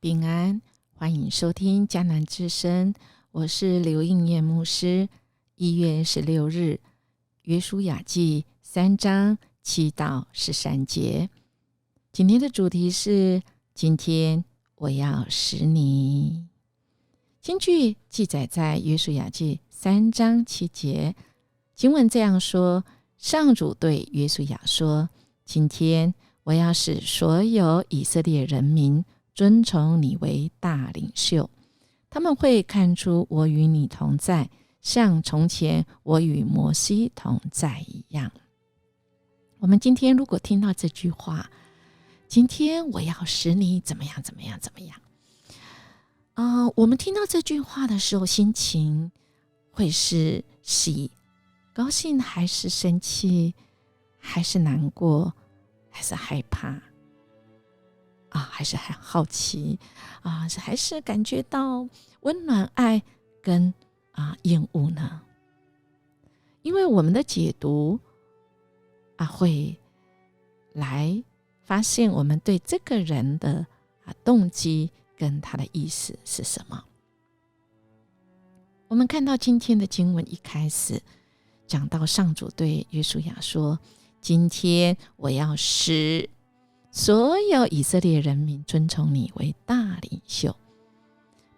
平安，欢迎收听迦南之声，我是刘应念牧师。1月16日，约书亚记3章7到13节。今天的主题是：今天我要使你。经句记载在约书亚记3章7节，经文这样说：上主对约书亚说，今天我要使所有以色列人民尊崇你为大领袖，他们会看出我与你同在，像从前我与摩西同在一样。我们今天如果听到这句话，今天我要使你怎么样怎么样怎么样，我们听到这句话的时候，心情会是喜、高兴，还是生气，还是难过，还是害怕还是很好奇还是感觉到温暖、爱跟厌恶呢？因为我们的解读会来发现我们对这个人的动机跟他的意思是什么。我们看到今天的经文一开始讲到上主对约书亚说，今天我要使所有以色列人民尊崇你为大领袖，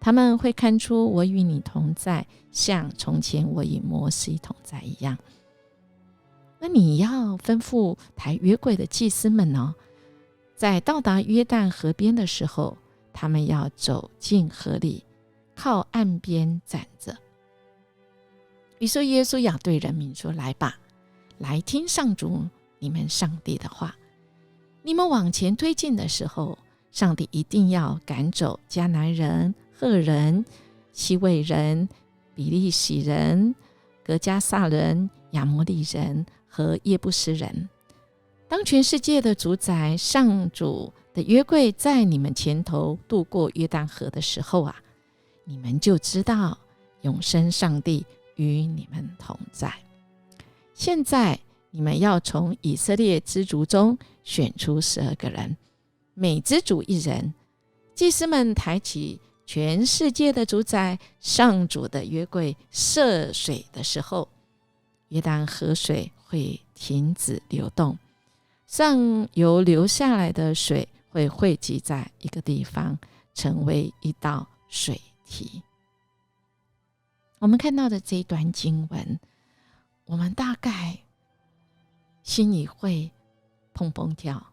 他们会看出我与你同在，像从前我与摩西同在一样。那你要吩咐抬约柜的祭司们在到达约旦河边的时候，他们要走进河里，靠岸边站着。于是耶稣要对人民说，来吧，来听上主你们上帝的话。你们往前推进的时候，上帝一定要赶走迦南人、赫人、希未人、比利洗人、革迦撒人、亚摩利人和耶布斯人。当全世界的主宰上主的约柜在你们前头渡过约旦河的时候你们就知道永生上帝与你们同在。现在你们要从以色列支族中选出12个人，每支族1人。祭司们抬起全世界的主宰上主的约柜涉水的时候，约旦河水会停止流动，上游流下来的水会汇集在一个地方，成为一道水堤。我们看到的这一段经文，我们大概心里会砰砰跳，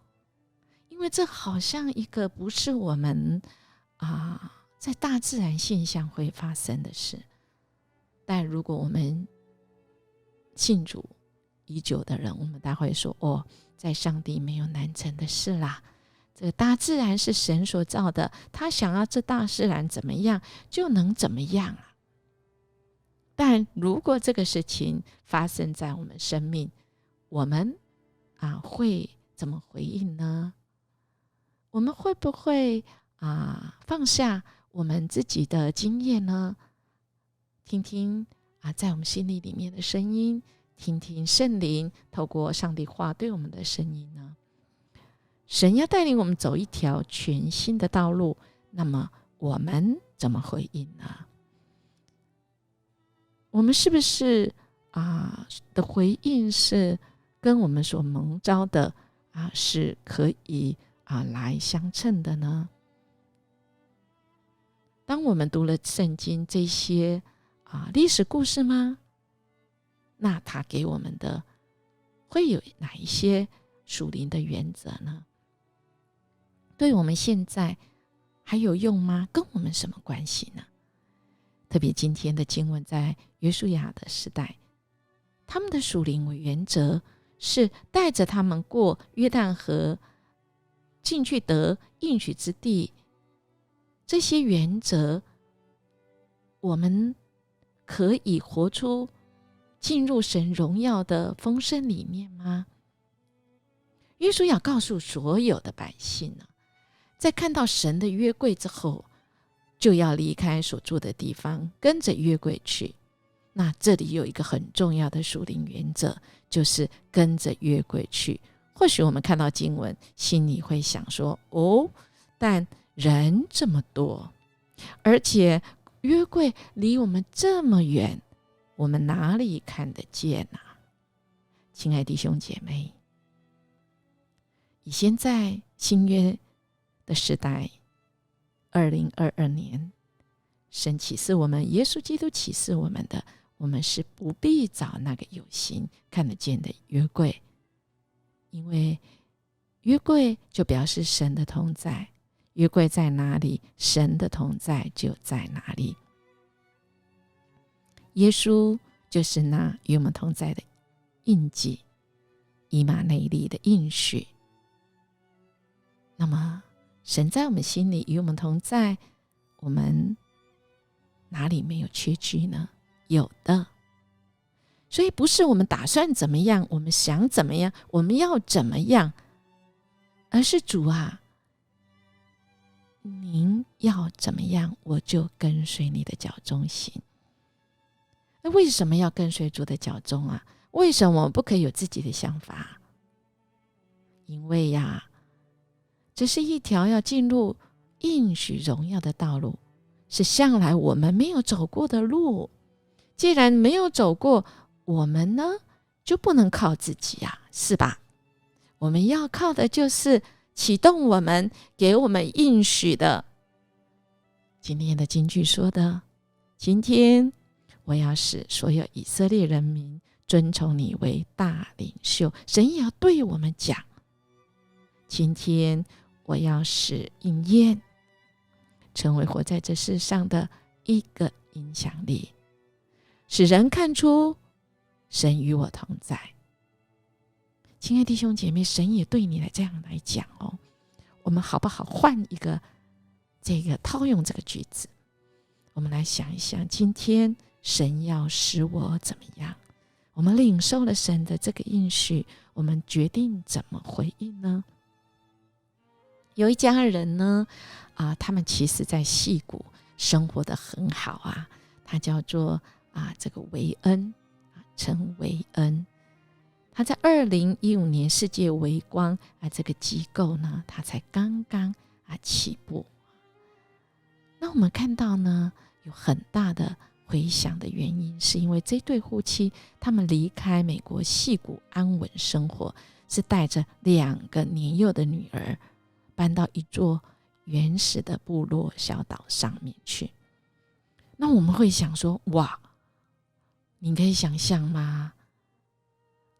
因为这好像一个不是我们在大自然现象会发生的事。但如果我们信主已久的人，我们大会说在上帝没有难成的事啦，这个大自然是神所造的，他想要这大自然怎么样就能怎么样但如果这个事情发生在我们生命，我们会怎么回应呢？我们会不会放下我们自己的经验呢？听听在我们心里面的声音，听听圣灵透过上帝话对我们的声音呢？神要带领我们走一条全新的道路，那么我们怎么回应呢？我们是不是的回应是跟我们所蒙召的是可以来相称的呢？当我们读了圣经这些历史故事吗？那它给我们的会有哪一些属灵的原则呢？对我们现在还有用吗？跟我们什么关系呢？特别今天的经文在约书亚的时代，他们的属灵原则是带着他们过约旦河进去得应许之地。这些原则我们可以活出进入神荣耀的丰盛里面吗？约书亚告诉所有的百姓在看到神的约柜之后，就要离开所住的地方，跟着约柜去。那这里有一个很重要的属灵原则，就是跟着约柜去。或许我们看到经文，心里会想说但人这么多，而且约柜离我们这么远，我们哪里看得见啊？亲爱弟兄姐妹，以现在新约的时代，2022年，神启示我们，耶稣基督启示我们的，我们是不必找那个有形看得见的约柜，因为约柜就表示神的同在，约柜在哪里，神的同在就在哪里。耶稣就是那与我们同在的印记，以马内利的应许。那么神在我们心里与我们同在，我们哪里没有缺居呢？有的。所以不是我们打算怎么样，我们想怎么样，我们要怎么样，而是主啊，您要怎么样，我就跟随你的脚踪行。那为什么要跟随主的脚踪啊？为什么我们不可以有自己的想法？因为呀，这是一条要进入应许荣耀的道路，是向来我们没有走过的路。既然没有走过，我们呢就不能靠自己啊，是吧？我们要靠的就是启动我们，给我们应许的。今天的金句说的，今天我要使所有以色列人民尊崇你为大领袖。神也要对我们讲，今天我要使应验成为活在这世上的一个影响力，使人看出神与我同在。亲爱弟兄姐妹，神也对你这样来讲哦。我们好不好换一个套用这个句子，我们来想一想，今天神要使我怎么样？我们领受了神的这个应许，我们决定怎么回应呢？有一家人呢，他们其实在矽谷生活得很好啊，他叫做这个维恩，陈维恩。他在2015年世界微光这个机构呢，他才刚刚起步。那我们看到呢，有很大的回响的原因，是因为这对夫妻他们离开美国矽谷安稳生活，是带着2个年幼的女儿搬到一座原始的部落小岛上面去。那我们会想说，哇，你可以想象吗？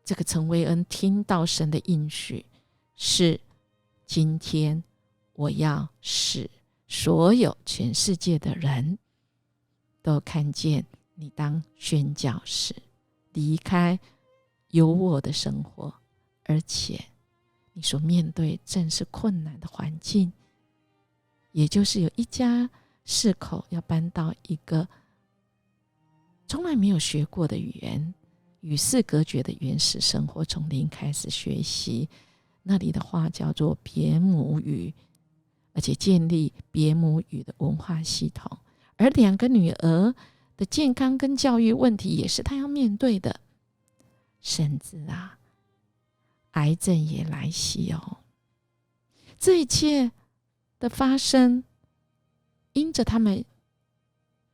这个陈维恩听到神的应许是，今天我要使所有全世界的人都看见你当宣教士，离开有我的生活，而且你所面对正是困难的环境，也就是有一家4口要搬到一个从来没有学过的语言，与世隔绝的原始生活，从零开始学习那里的话叫做别母语，而且建立别母语的文化系统。而2个女儿的健康跟教育问题也是她要面对的，甚至癌症也来袭哦。这一切的发生，因着他们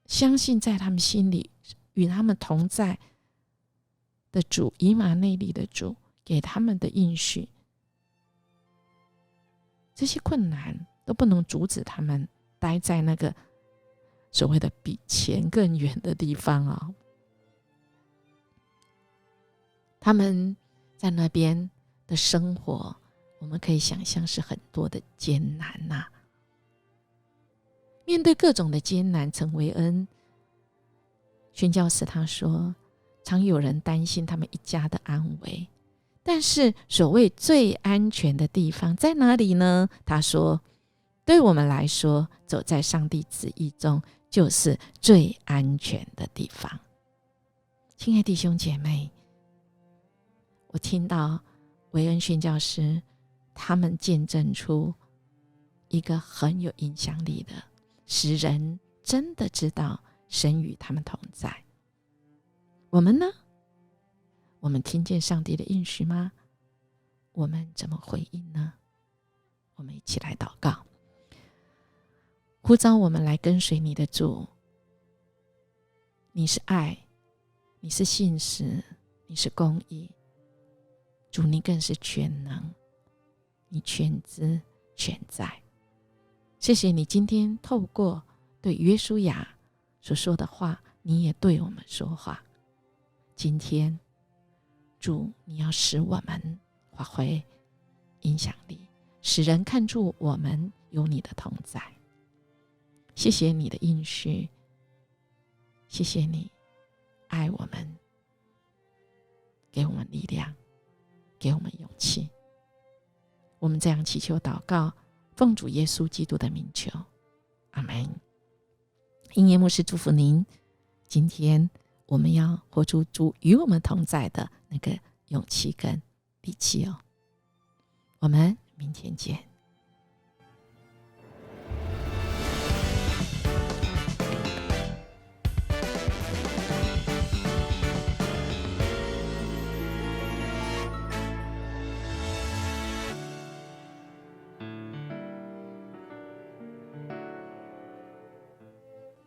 相信在他们心里与他们同在的主，以马内利的主给他们的应许，这些困难都不能阻止他们待在那个所谓的比钱更远的地方他们在那边的生活，我们可以想象是很多的艰难面对各种的艰难，陈维恩宣教士他说，常有人担心他们一家的安危，但是所谓最安全的地方在哪里呢？他说，对我们来说，走在上帝旨意中就是最安全的地方。亲爱弟兄姐妹，我听到维恩宣教师他们见证出一个很有影响力的，使人真的知道神与他们同在。我们呢？我们听见上帝的应许吗？我们怎么回应呢？我们一起来祷告。呼召我们来跟随你的主。你是爱，你是信实，你是公义，主你更是全能，你全知全在。谢谢你今天透过对约书亚所说的话，你也对我们说话。今天主你要使我们发挥影响力，使人看出我们有你的同在。谢谢你的应许，谢谢你爱我们，给我们力量，给我们勇气。我们这样祈求祷告，奉主耶稣基督的名求，阿们。音乐牧师祝福您，今天我们要活出主与我们同在的那个勇气跟力气哦。我们明天见。